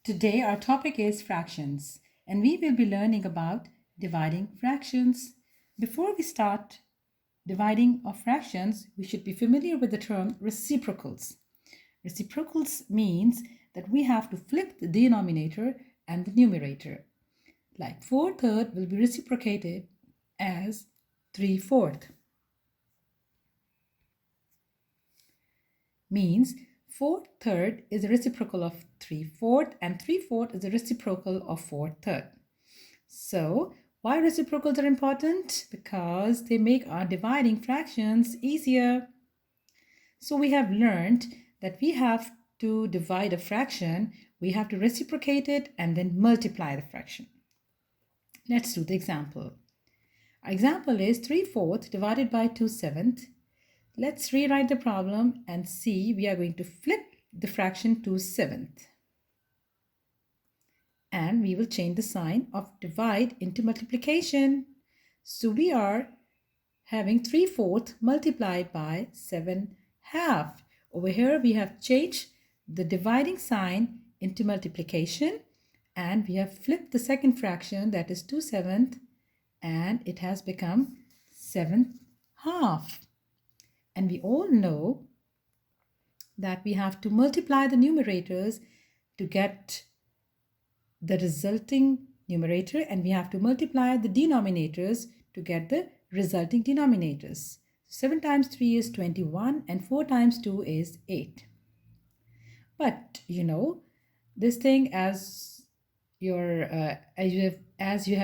Today our topic is fractions and we will be learning about dividing fractions. Before we start dividing of fractions, we should be familiar with the term reciprocals. Reciprocals means that we have to flip the denominator and the numerator. Like 4/3 will be reciprocated as 3/4. Means 4/3 is a reciprocal of 3/4 and 3/4 is a reciprocal of 4/3. So why reciprocals are important? Because they make our dividing fractions easier. So we have learned that we have to divide a fraction, we have to reciprocate it and then multiply the fraction. Let's do the example. Our example is 3/4 divided by 2/7. Let's rewrite the problem and see we are going to flip the fraction to 7th. And we will change the sign of divide into multiplication. So we are having 3/4 multiplied by 7/2. Over here we have changed the dividing sign into multiplication and we have flipped the second fraction, that is 2/7, and it has become 7/2. And we all know that we have to multiply the numerators to get the resulting numerator and we have to multiply the denominators to get the resulting denominators. 7 times 3 is 21 and 4 times 2 is 8. But this thing as you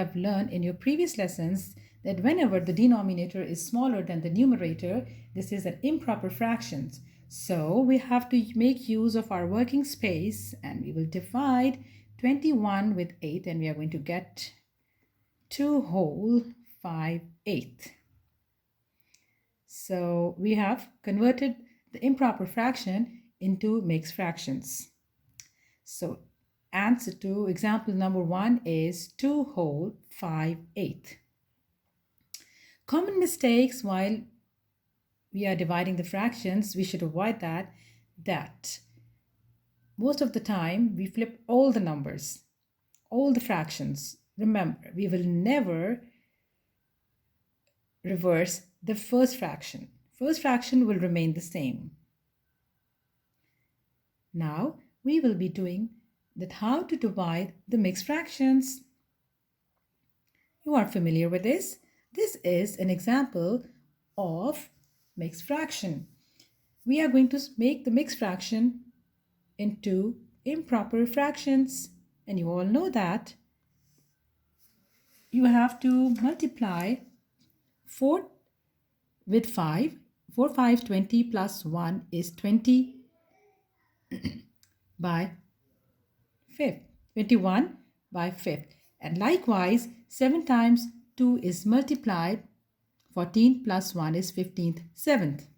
have learned in your previous lessons, that whenever the denominator is smaller than the numerator, this is an improper fraction. So we have to make use of our working space and we will divide 21 with 8 and we are going to get 2 whole 5/8. So we have converted the improper fraction into mixed fractions. So answer to example number 1 is 2 whole 5/8. Common mistakes while we are dividing the fractions, we should avoid that most of the time we flip all the numbers, all the fractions. Remember, we will never reverse the first fraction. First fraction will remain the same. Now we will be doing that how to divide the mixed fractions. You are familiar with this. This is an example of mixed fraction. We are going to make the mixed fraction into improper fractions, and you all know that you have to multiply 4 with 5. 4 5 20 plus 1 is 20 by 5th, 21 by 5th. And likewise 7 times 2 is multiplied, 14 plus 1 is 15th 7th.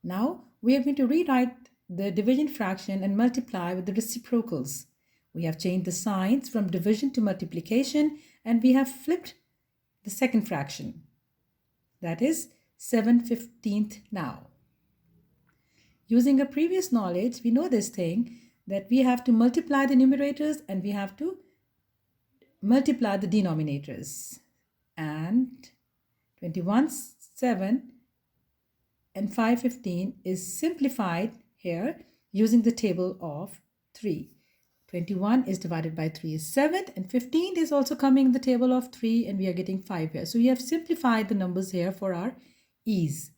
Now we are going to rewrite the division fraction and multiply with the reciprocals. We have changed the signs from division to multiplication and we have flipped the second fraction. That is 7/15 now. Using our previous knowledge, we know this thing that we have to multiply the numerators and we have to multiply the denominators. And 21/7 and 5/15 is simplified here using the table of 3. 21 is divided by 3 is 7 and 15 is also coming in the table of 3 and we are getting 5 here. So we have simplified the numbers here for our ease.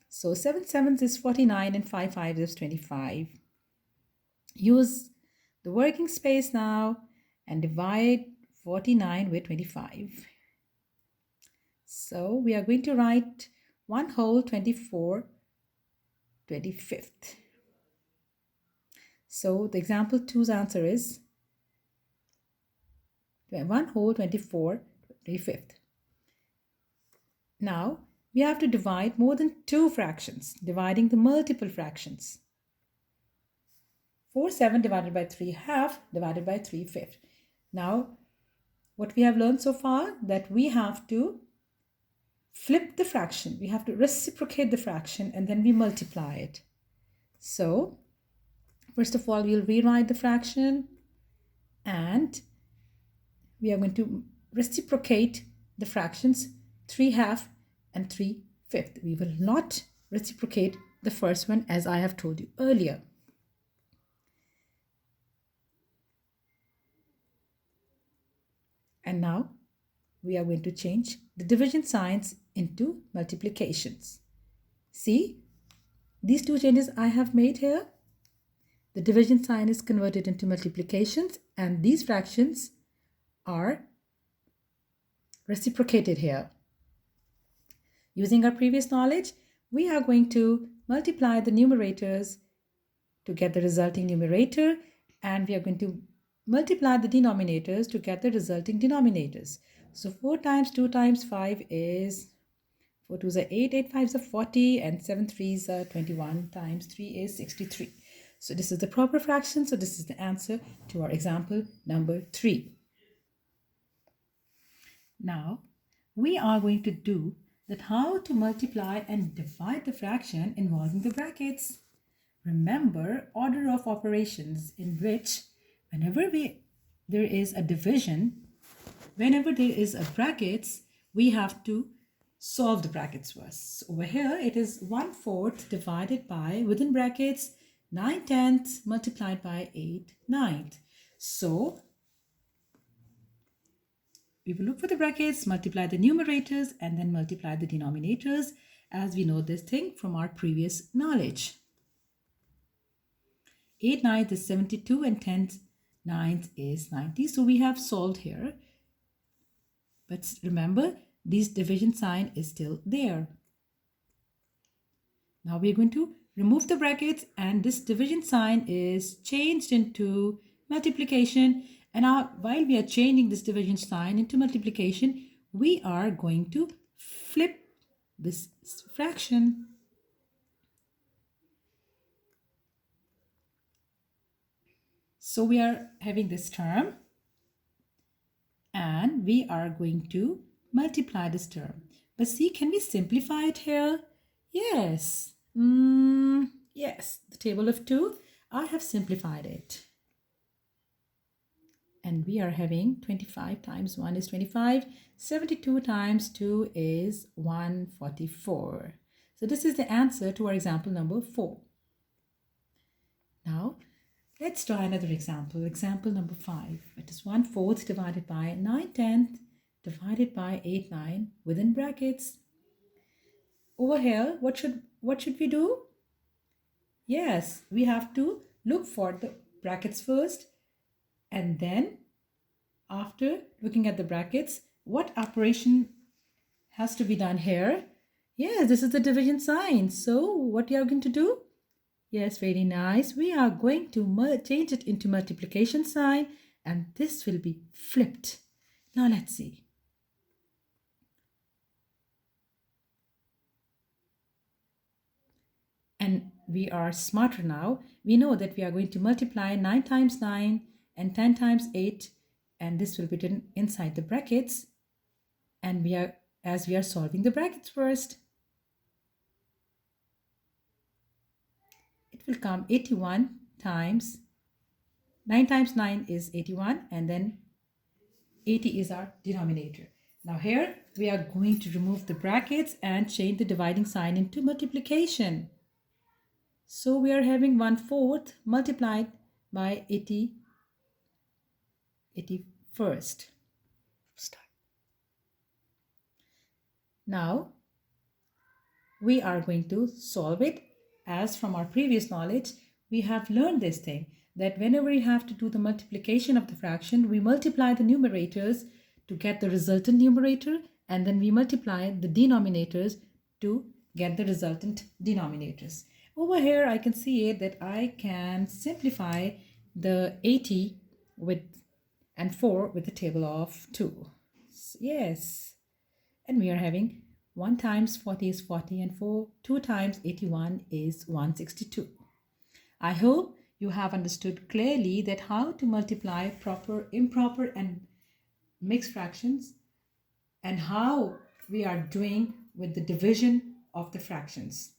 So 7 sevens is 49 and 5 fives is 25. Use the working space now and divide 49 with 25. So we are going to write 1 whole 24 25th. So the example 2's answer is 1 whole 24 25th. Now we have to divide more than 2 fractions, dividing the multiple fractions. 4/7 divided by 3/2 divided by 3/5. Now what we have learned so far, that we have to flip the fraction. We have to reciprocate the fraction and then we multiply it. So First of all, we'll rewrite the fraction and we are going to reciprocate the fractions 3/2 and 3/5. We will not reciprocate the first one as I have told you earlier. And now we are going to change the division signs into multiplications. See, these two changes I have made here. The division sign is converted into multiplications and these fractions are reciprocated here. Using our previous knowledge, we are going to multiply the numerators to get the resulting numerator, and we are going to multiply the denominators to get the resulting denominators. So 4 times 2 times 5 is 4 2s are 8, 8 5s are 40, and 7 3s are 21 times 3 is 63. So this is the proper fraction. So this is the answer to our example number 3. Now we are going to do that how to multiply and divide the fraction involving the brackets. Remember order of operations in which whenever there is a division, whenever there is a brackets, we have to solve the brackets first. So over here it is 1/4 divided by, within brackets, 9/10 multiplied by 8/9. So we will look for the brackets, multiply the numerators, and then multiply the denominators, as we know this thing from our previous knowledge. 8/9 is 72 and 10/9 is 90. So we have solved here. But remember, this division sign is still there. Now we're going to remove the brackets and this division sign is changed into multiplication. And now, while we are changing this division sign into multiplication, we are going to flip this fraction. So we are having this term and we are going to multiply this term. But see, can we simplify it here? Yes. Yes, the table of 2, I have simplified it. And we are having 25 times 1 is 25. 72 times 2 is 144. So this is the answer to our example number 4. Now, let's try another example. Example number 5. It is 1/4 divided by 9/10 divided by 8/9 within brackets. Over here, what should we do? Yes, we have to look for the brackets first, and then after looking at the brackets, what operation has to be done here? Yes, this is the division sign. So what we are going to do? Yes, very nice. We are going to change it into multiplication sign, and this will be flipped. Now let's see. And we are smarter now. We know that we are going to multiply 9 times 9 and 10 times 8, and this will be done inside the brackets. And we are solving the brackets first, it will come 81 times 9 times 9 is 81, and then 80 is our denominator. Now here we are going to remove the brackets and change the dividing sign into multiplication. So we are having 1/4 multiplied by 81st. Start. Now we are going to solve it. As from our previous knowledge, we have learned this thing, that whenever we have to do the multiplication of the fraction, we multiply the numerators to get the resultant numerator, and then we multiply the denominators to get the resultant denominators. Over here, I can see that I can simplify the 80 and 4 with the table of 2. Yes. And we are having 1 times 40 is 40, and 2 times 81 is 162. I hope you have understood clearly that how to multiply proper, improper, and mixed fractions, and how we are doing with the division of the fractions.